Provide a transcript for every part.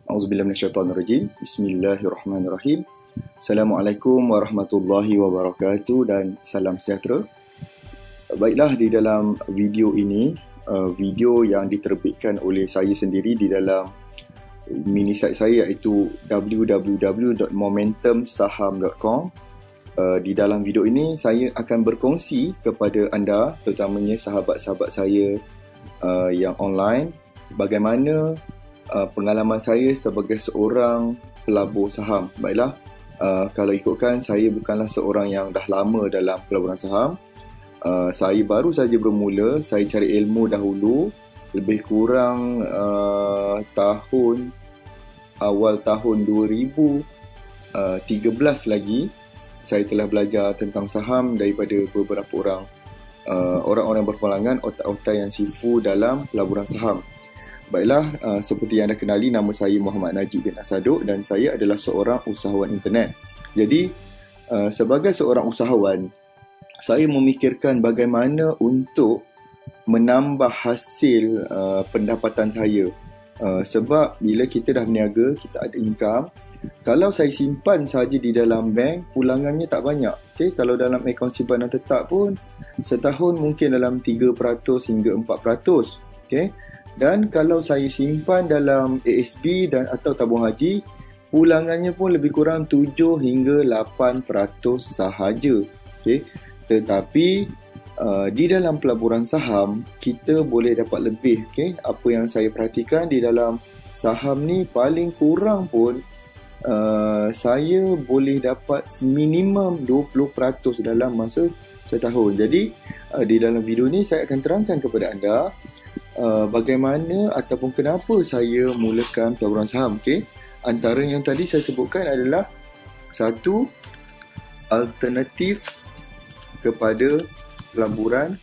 Auzubillahi minasyaitonirrajim. Bismillahirrahmanirrahim. Assalamualaikum warahmatullahi wabarakatuh dan salam sejahtera. Baiklah, di dalam video ini, video yang diterbitkan oleh saya sendiri di dalam mini site saya iaitu www.momentumsaham.com. Di dalam video ini saya akan berkongsi kepada anda, terutamanya sahabat-sahabat saya yang online, bagaimana pengalaman saya sebagai seorang pelabur saham. Baiklah, kalau ikutkan, saya bukanlah seorang yang dah lama dalam pelaburan saham. Saya baru saja bermula. Saya cari ilmu dahulu, lebih kurang awal tahun 2013 lagi. Saya telah belajar tentang saham daripada beberapa orang-orang berpengalaman, otak-otak yang sifu dalam pelaburan saham. Baiklah, seperti yang anda kenali, nama saya Muhammad Najib bin Asaduk dan saya adalah seorang usahawan internet. Jadi, sebagai seorang usahawan, saya memikirkan bagaimana untuk menambah hasil pendapatan saya. Sebab bila kita dah berniaga, kita ada income. Kalau saya simpan saja di dalam bank, pulangannya tak banyak. Okay? Kalau dalam akaun simpanan tetap pun, setahun mungkin dalam 3% hingga 4%. Okay? Dan kalau saya simpan dalam ASB dan atau tabung haji, pulangannya pun lebih kurang 7 hingga 8% sahaja. Okay? Tetapi di dalam pelaburan saham, kita boleh dapat lebih. Okay? Apa yang saya perhatikan di dalam saham ni, paling kurang pun saya boleh dapat minimum 20% dalam masa setahun. Jadi di dalam video ni saya akan terangkan kepada anda bagaimana ataupun kenapa saya mulakan pelaburan saham. Okay? Antara yang tadi saya sebutkan adalah satu, alternatif kepada pelaburan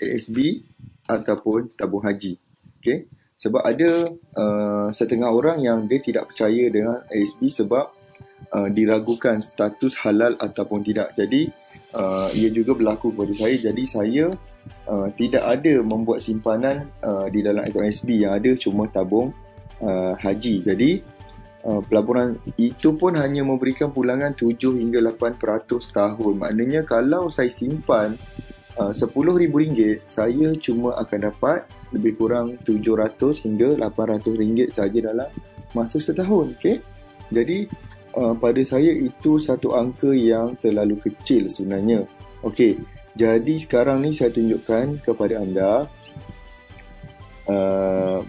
ASB ataupun tabung haji. Okay? Sebab ada setengah orang yang dia tidak percaya dengan ASB sebab diragukan status halal ataupun tidak. Jadi ia juga berlaku kepada saya. Jadi saya tidak ada membuat simpanan di dalam akaun ASB, yang ada cuma tabung haji. Jadi pelaburan itu pun hanya memberikan pulangan 7 hingga 8% tahun. Maknanya kalau saya simpan RM10,000, saya cuma akan dapat lebih kurang 700 hingga 800 ringgit saja dalam masa setahun. Okay? Jadi pada saya itu satu angka yang terlalu kecil sebenarnya. Okey, jadi sekarang ni saya tunjukkan kepada anda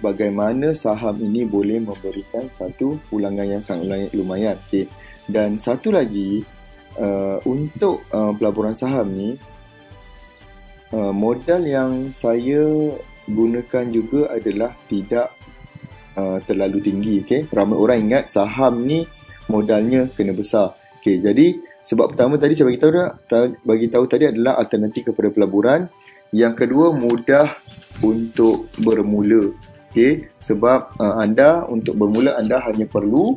bagaimana saham ini boleh memberikan satu pulangan yang sangat lumayan. Okey, dan satu lagi, untuk pelaburan saham ni, modal yang saya gunakan juga adalah tidak terlalu tinggi. Okay? Ramai orang ingat saham ni modalnya kena besar. Okay, jadi sebab pertama tadi saya bagi tahu tadi adalah alternatif kepada pelaburan. Yang kedua, mudah untuk bermula. Okay? Sebab anda untuk bermula, anda hanya perlu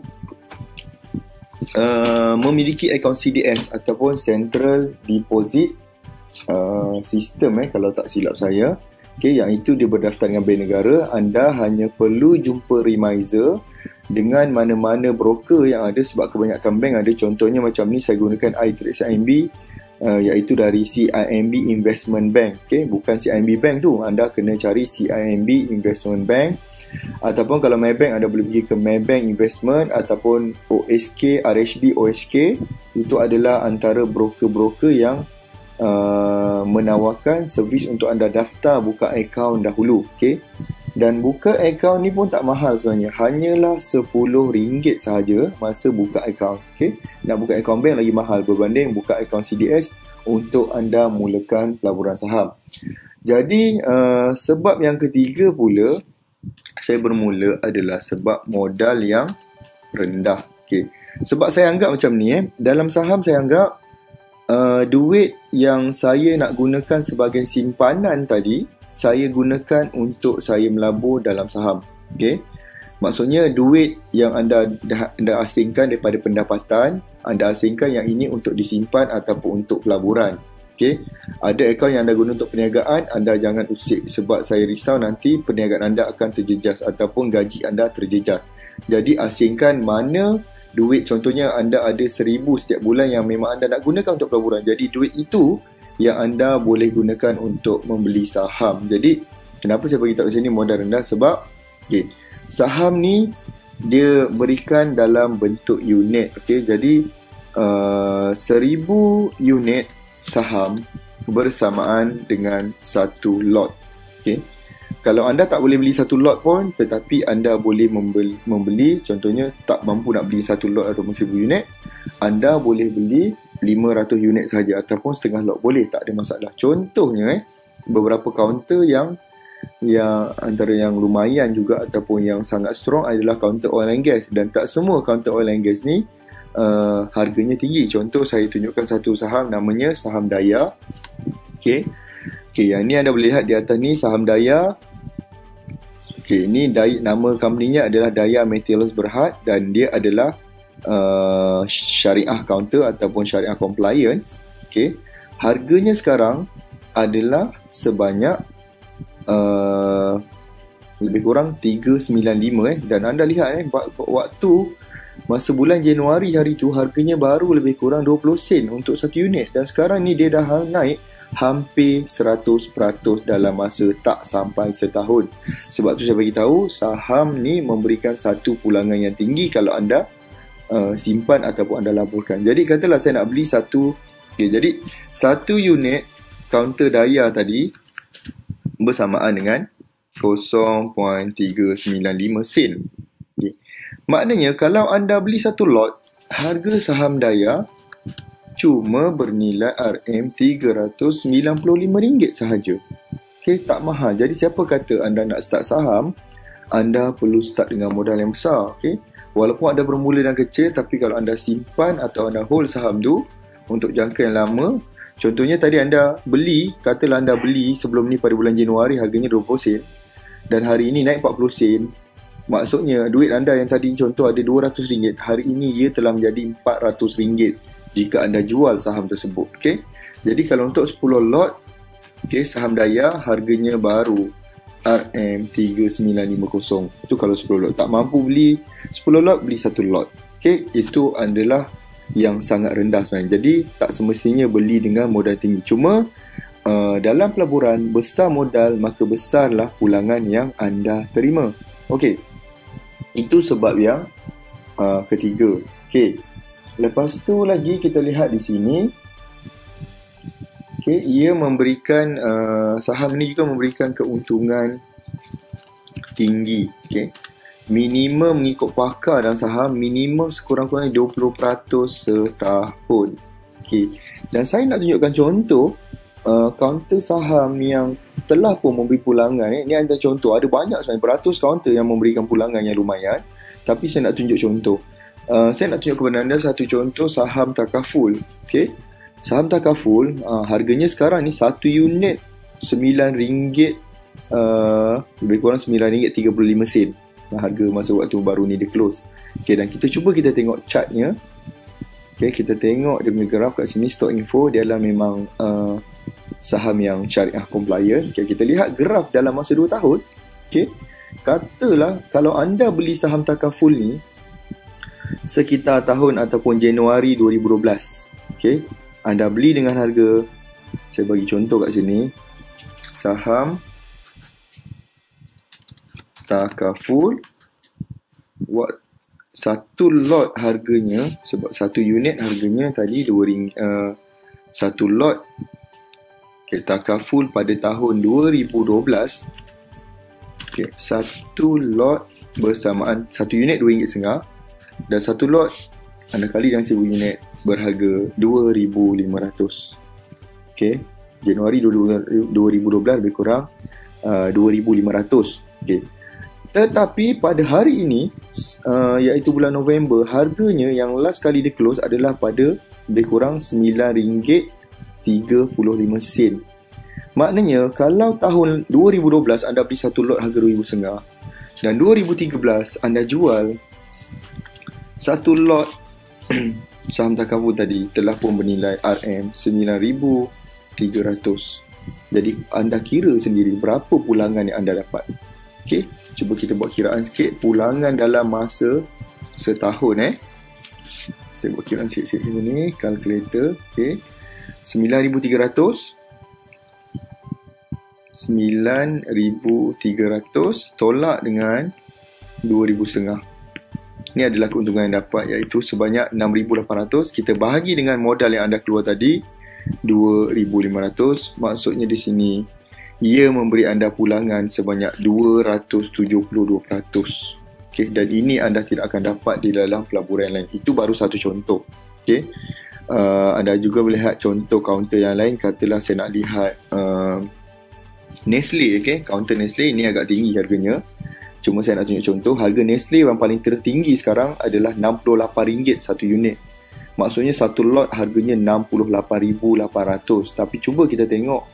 memiliki akaun CDS ataupun Central Deposit System, kalau tak silap saya. Okay, yang itu dia berdaftar dengan bank negara. Anda hanya perlu jumpa remiser dengan mana-mana broker yang ada, sebab kebanyakan bank ada. Contohnya macam ni, saya gunakan iTradeCIMB, iaitu dari CIMB Investment Bank. Okay, bukan CIMB Bank tu, anda kena cari CIMB Investment Bank. Ataupun kalau Maybank, anda boleh pergi ke Maybank Investment ataupun OSK, RHB OSK. Itu adalah antara broker-broker yang menawarkan servis untuk anda daftar buka akaun dahulu. Okay? Dan buka akaun ni pun tak mahal sebenarnya, hanyalah RM10 sahaja masa buka akaun. Okay? Nak buka akaun bank lagi mahal berbanding buka akaun CDS untuk anda mulakan pelaburan saham. Jadi sebab yang ketiga pula saya bermula adalah sebab modal yang rendah. Okay? Sebab saya anggap macam ni, dalam saham saya anggap duit yang saya nak gunakan sebagai simpanan tadi, saya gunakan untuk saya melabur dalam saham. Okay? Maksudnya duit yang anda asingkan daripada pendapatan, anda asingkan yang ini untuk disimpan ataupun untuk pelaburan. Okay. Ada akaun yang anda guna untuk perniagaan, anda jangan usik sebab saya risau nanti perniagaan anda akan terjejas ataupun gaji anda terjejas. Jadi asingkan mana duit, contohnya anda ada 1,000 setiap bulan yang memang anda nak gunakan untuk pelaburan. Jadi duit itu yang anda boleh gunakan untuk membeli saham. Jadi kenapa saya beritahu sini modal rendah? Sebab saham ni dia berikan dalam bentuk unit. Jadi 1,000 unit saham bersamaan dengan satu lot. Kalau anda tak boleh beli satu lot pun, tetapi anda boleh membeli, contohnya tak mampu nak beli satu lot ataupun 1,000 unit, anda boleh beli 500 unit saja ataupun setengah lot, boleh, tak ada masalah. Contohnya beberapa kaunter yang antara yang lumayan juga ataupun yang sangat strong adalah kaunter oil and gas, dan tak semua kaunter oil and gas ni harganya tinggi. Contoh saya tunjukkan satu saham, namanya saham Daya. Yang ni anda boleh lihat di atas ni saham Daya. Ni nama company-nya adalah Daya Materials Berhad, dan dia adalah syariah counter ataupun syariah compliance. Harganya sekarang adalah sebanyak lebih kurang 395 dan anda lihat waktu masa bulan Januari hari tu harganya baru lebih kurang 20 sen untuk satu unit, dan sekarang ni dia dah naik hampir 100% dalam masa tak sampai setahun. Sebab tu saya bagi tahu saham ni memberikan satu pulangan yang tinggi kalau anda simpan ataupun anda laburkan. Jadi katalah saya nak beli jadi satu unit kaunter Daya tadi bersamaan dengan 0.395 sen. Maknanya kalau anda beli satu lot, harga saham Daya cuma bernilai RM395 sahaja. Tak mahal. Jadi siapa kata anda nak start saham, anda perlu start dengan modal yang besar. Walaupun anda bermula dengan kecil, tapi kalau anda simpan atau anda hold saham tu untuk jangka yang lama, contohnya tadi anda beli, katalah anda beli sebelum ni pada bulan Januari harganya 20 sen dan hari ini naik 40 sen. Maksudnya duit anda yang tadi contoh ada RM200, hari ini dia telah menjadi RM400 jika anda jual saham tersebut. Jadi kalau untuk 10 lot, saham Daya harganya baru RM3950. Itu kalau 10 lot. Tak mampu beli 10 lot, beli satu lot. Itu adalah yang sangat rendah sebenarnya. Jadi tak semestinya beli dengan modal tinggi. Cuma dalam pelaburan besar modal, maka besarlah pulangan yang anda terima. Itu sebab yang ketiga. Lepas tu lagi kita lihat di sini. Ia memberikan saham ini juga memberikan keuntungan tinggi. Minimum mengikut pakar dalam saham, minimum sekurang-kurangnya 20% setahun. Dan saya nak tunjukkan contoh kaunter saham yang telah pun memberi pulangan. Ini antara contoh, ada banyak sebenarnya beratus kaunter yang memberikan pulangan yang lumayan, tapi saya nak tunjuk contoh. Saya nak tunjuk kepada anda satu contoh saham Takaful. Saham Takaful harganya sekarang ni satu unit RM9, lebih kurang RM9.35 harga masa waktu baru ni dia close. Dan kita cuba kita tengok chartnya. Kita tengok dia punya graf kat sini, stock info, dia adalah memang saham yang syariah compliance. Kita lihat graf dalam masa 2 tahun. Katalah kalau anda beli saham Takaful ni sekitar tahun ataupun Januari 2012. Anda beli dengan harga, saya bagi contoh kat sini, saham Takaful, satu lot harganya, sebab satu unit harganya tadi RM2, satu lot Takaful pada tahun 2012, satu lot bersamaan, satu unit RM2.50 dan satu lot anda kali dengan 1,000 unit berharga RM2,500. Januari 2012 lebih kurang RM2,500. Tetapi pada hari ini, iaitu bulan November, harganya yang last kali dia close adalah pada lebih kurang RM9.35. Maknanya kalau tahun 2012 anda beli satu lot harga RM2,500 dan 2013 anda jual satu lot saham Takaful tadi telah pun bernilai RM9,000 300. Jadi anda kira sendiri berapa pulangan yang anda dapat. Okey, cuba kita buat kiraan sikit. Pulangan dalam masa setahun saya buat kiraan sikit-sikit ni, kalkulator. Okey, 9,300 tolak dengan 2,500. Ini adalah keuntungan yang dapat, iaitu sebanyak 6,800. Kita bahagi dengan modal yang anda keluar tadi, 2,500. Maksudnya di sini ia memberi anda pulangan sebanyak 272%. Okay, dan ini anda tidak akan dapat di dalam pelaburan lain. Itu baru satu contoh. Okay. Anda juga boleh lihat contoh kaunter yang lain. Katalah saya nak lihat Nestle. Okay. Kaunter Nestle ini agak tinggi harganya. Cuma saya nak tunjuk contoh. Harga Nestle yang paling tertinggi sekarang adalah RM68 satu unit. Maksudnya satu lot harganya RM68,800. Tapi cuba kita tengok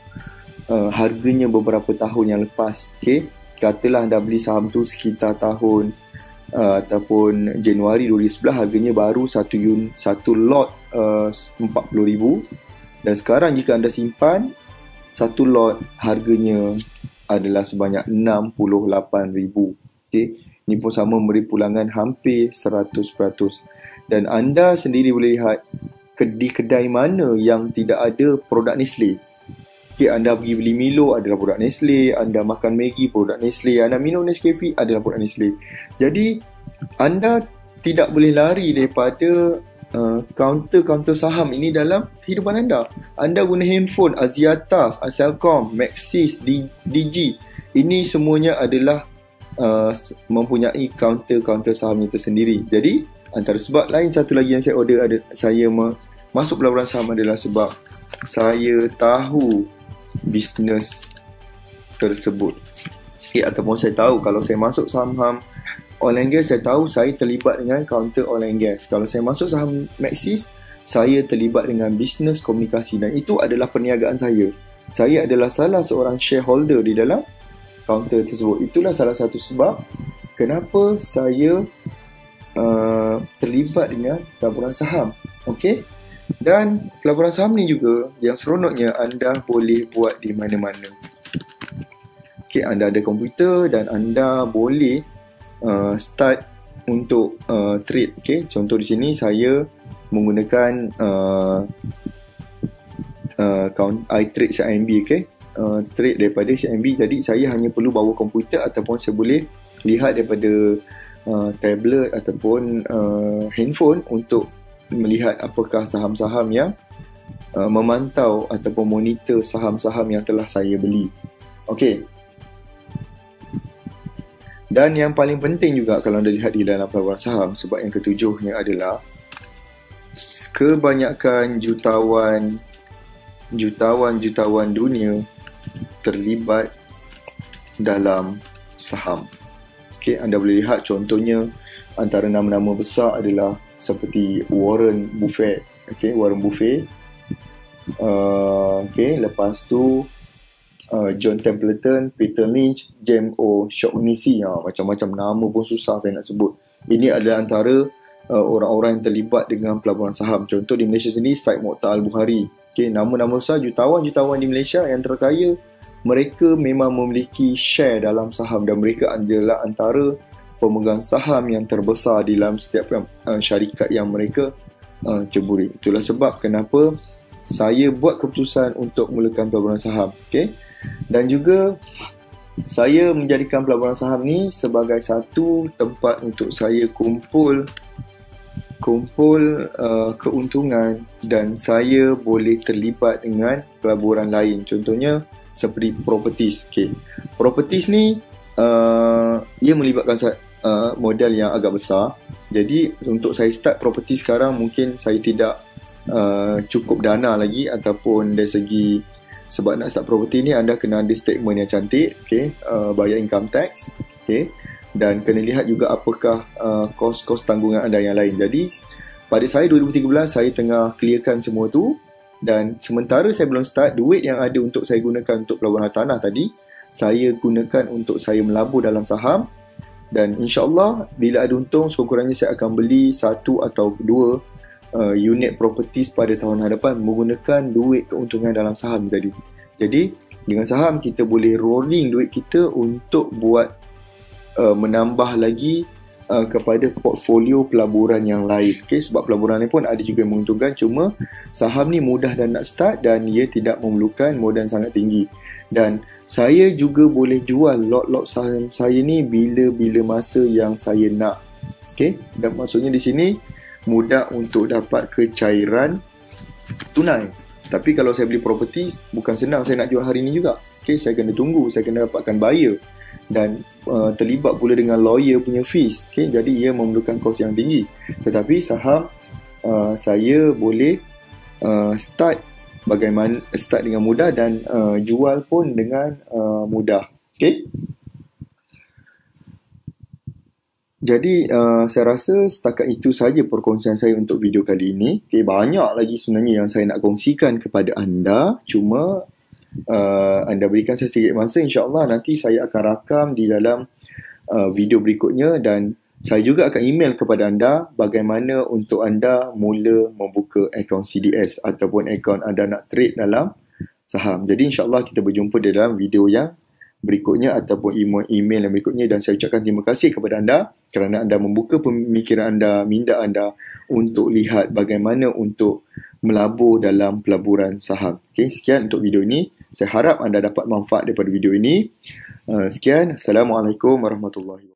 harganya beberapa tahun yang lepas. Okay. Katalah anda beli saham tu sekitar tahun ataupun Januari 2011, harganya baru satu lot RM40,000. Dan sekarang jika anda simpan, satu lot harganya adalah sebanyak RM68,000. Okay. Ini pun sama memberi pulangan hampir 100%. Dan anda sendiri boleh lihat di kedai mana yang tidak ada produk Nestle. Okay, anda pergi beli Milo adalah produk Nestle, anda makan Maggi produk Nestle, anda minum Nescafe adalah produk Nestle. Jadi anda tidak boleh lari daripada kaunter-kaunter saham ini dalam kehidupan anda. Anda guna handphone Axiata, Celcom, Maxis, Digi. Ini semuanya adalah mempunyai kaunter-kaunter saham yang tersendiri. Jadi antara sebab lain satu lagi yang saya order saya masuk pelaburan saham adalah sebab saya tahu bisnes tersebut. Okay, ataupun saya tahu kalau saya masuk saham oil and gas, saya tahu saya terlibat dengan kaunter oil and gas. Kalau saya masuk saham Maxis, saya terlibat dengan bisnes komunikasi, dan itu adalah perniagaan saya. Saya adalah salah seorang shareholder di dalam kaunter tersebut. Itulah salah satu sebab kenapa saya terlibat dengan pelaburan saham. Okey. Dan pelaburan saham ni juga yang seronoknya anda boleh buat di mana-mana. Okay, anda ada komputer dan anda boleh start untuk trade. Okay, contoh di sini saya menggunakan iTrade CIMB. Okay, trade daripada CIMB. Jadi saya hanya perlu bawa komputer ataupun saya boleh lihat daripada tablet ataupun handphone untuk melihat apakah saham-saham yang memantau ataupun monitor saham-saham yang telah saya beli. Okey. Dan yang paling penting juga kalau anda lihat di dalam pelaburan saham, sebab yang ketujuhnya adalah kebanyakan jutawan dunia terlibat dalam saham. Okey, anda boleh lihat contohnya antara nama-nama besar adalah seperti Warren Buffett. Okay, Warren Buffett. Okay, lepas tu John Templeton, Peter Lynch, James O'Shaughnessy. Macam-macam nama pun susah saya nak sebut. Ini adalah antara orang-orang yang terlibat dengan pelaburan saham. Contoh di Malaysia sendiri, Syed Mokhtar Al-Bukhari. Okay, nama-nama besar jutawan-jutawan di Malaysia yang terkaya, mereka memang memiliki share dalam saham dan mereka adalah antara pemegang saham yang terbesar dalam setiap syarikat yang mereka ceburi. Itulah sebab kenapa saya buat keputusan untuk mulakan pelaburan saham. Okay? Dan juga saya menjadikan pelaburan saham ni sebagai satu tempat untuk saya kumpul keuntungan dan saya boleh terlibat dengan pelaburan lain. Contohnya seperti properties. Okay. Properties ni ia melibatkan modal yang agak besar. Jadi untuk saya start property sekarang, mungkin saya tidak cukup dana lagi, ataupun dari segi, sebab nak start property ni anda kena ada statement yang cantik. Okay, bayar income tax. Okay, dan kena lihat juga apakah kos-kos tanggungan anda yang lain. Jadi pada saya 2013 saya tengah clearkan semua tu, dan sementara saya belum start, duit yang ada untuk saya gunakan untuk pelaburan hartanah tadi saya gunakan untuk saya melabur dalam saham. Dan insyaAllah bila ada untung, sekurang-kurangnya saya akan beli satu atau dua unit properties pada tahun hadapan menggunakan duit keuntungan dalam saham tadi. Jadi dengan saham kita boleh rolling duit kita untuk buat menambah lagi kepada portfolio pelaburan yang lain. Okay, sebab pelaburan lain pun ada juga yang menguntungkan, cuma saham ni mudah dan nak start dan ia tidak memerlukan modal sangat tinggi. Dan saya juga boleh jual lot-lot saham saya ni bila-bila masa yang saya nak. Okay, dan maksudnya di sini mudah untuk dapat kecairan tunai. Tapi kalau saya beli property, bukan senang saya nak jual hari ni juga. Okay, saya kena tunggu, saya kena dapatkan buyer dan terlibat pula dengan lawyer punya fees. Okay, jadi ia memerlukan kos yang tinggi. Tetapi saham saya boleh start dengan mudah dan jual pun dengan mudah. Okay. Jadi saya rasa setakat itu saja perkongsian saya untuk video kali ini. Okay, banyak lagi sebenarnya yang saya nak kongsikan kepada anda. Cuma anda berikan saya sedikit masa, insyaAllah nanti saya akan rakam di dalam video berikutnya dan saya juga akan email kepada anda bagaimana untuk anda mula membuka akaun CDS ataupun akaun anda nak trade dalam saham. Jadi insyaAllah kita berjumpa di dalam video yang berikutnya ataupun email yang berikutnya, dan saya ucapkan terima kasih kepada anda kerana anda membuka pemikiran anda, minda anda untuk lihat bagaimana untuk melabur dalam pelaburan saham. Okay, sekian untuk video ini. Saya harap anda dapat manfaat daripada video ini. Sekian. Assalamualaikum warahmatullahi wabarakatuh.